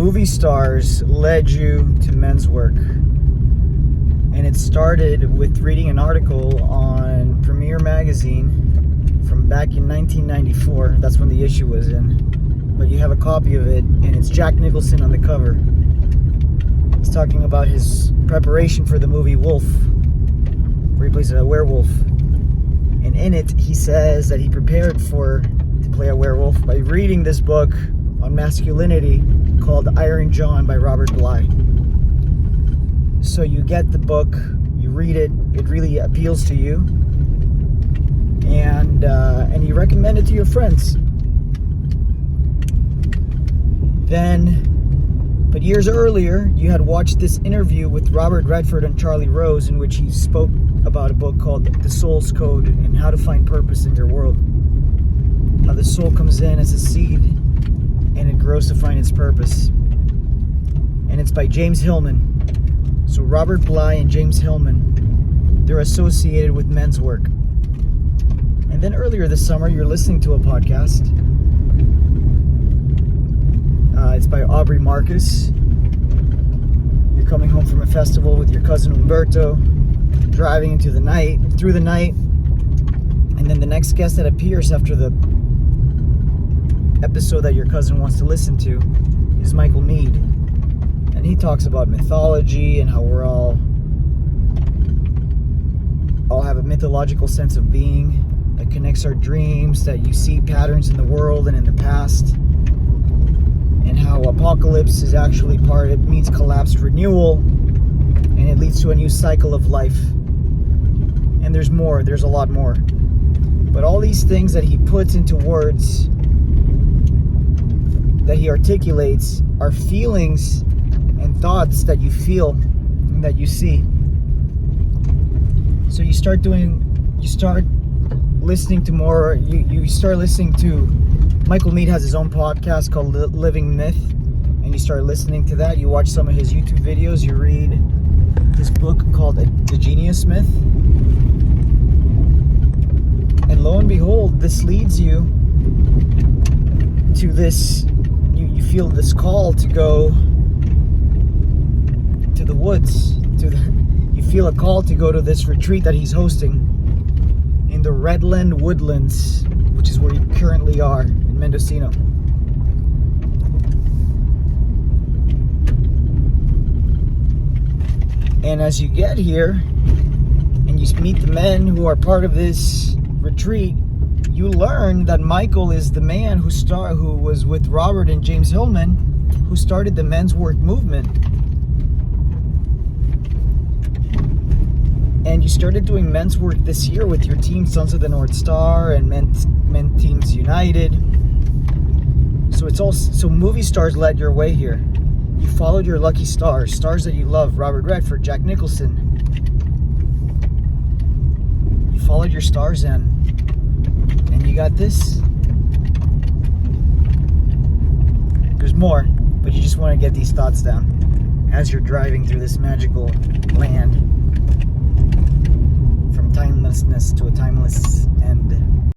movie stars led you to men's work. And it started with reading an article on Premiere Magazine from back in 1994. That's when the issue was in. But you have a copy of it, and it's Jack Nicholson on the cover. He's talking about his preparation for the movie Wolf, where he plays a werewolf. And in it, he says that he prepared to play a werewolf by reading this book on masculinity called Iron John by Robert Bly. So you get the book, you read it, it really appeals to you, and you recommend it to your friends. But years earlier, you had watched this interview with Robert Redford and Charlie Rose in which he spoke about a book called The Soul's Code and how to find purpose in your world. How the soul comes in as a seed and it grows to find its purpose. And it's by James Hillman. So Robert Bly and James Hillman, they're associated with men's work. And then earlier this summer, you're listening to a podcast. It's by Aubrey Marcus. You're coming home from a festival with your cousin Umberto, driving through the night, and then the next guest that appears after the episode that your cousin wants to listen to is Michael Meade. And he talks about mythology and how we're all have a mythological sense of being that connects our dreams, that you see patterns in the world and in the past, and how apocalypse is actually it means collapsed renewal, and it leads to a new cycle of life. And there's a lot more. But all these things that he puts into words, that he articulates, are feelings and thoughts that you feel and that you see. So you start listening to more, you start listening to, Michael Meade has his own podcast called Living Myth, and you start listening to that. You watch some of his YouTube videos, you read his book called The Genius Myth, and lo and behold, this leads you to this, you feel this call to go to the woods, you feel a call to go to this retreat that he's hosting in the Redland Woodlands, which is where you currently are, in Mendocino. And as you get here, and you meet the men who are part of this retreat, you learn that Michael is the man who was with Robert and James Hillman, who started the men's work movement. And you started doing men's work this year with your team, Sons of the North Star and Men Teams United. So movie stars led your way here. You followed your lucky stars that you love, Robert Redford, Jack Nicholson. You followed your stars in, and you got this. There's more, but you just want to get these thoughts down as you're driving through this magical land. From timelessness to a timeless end.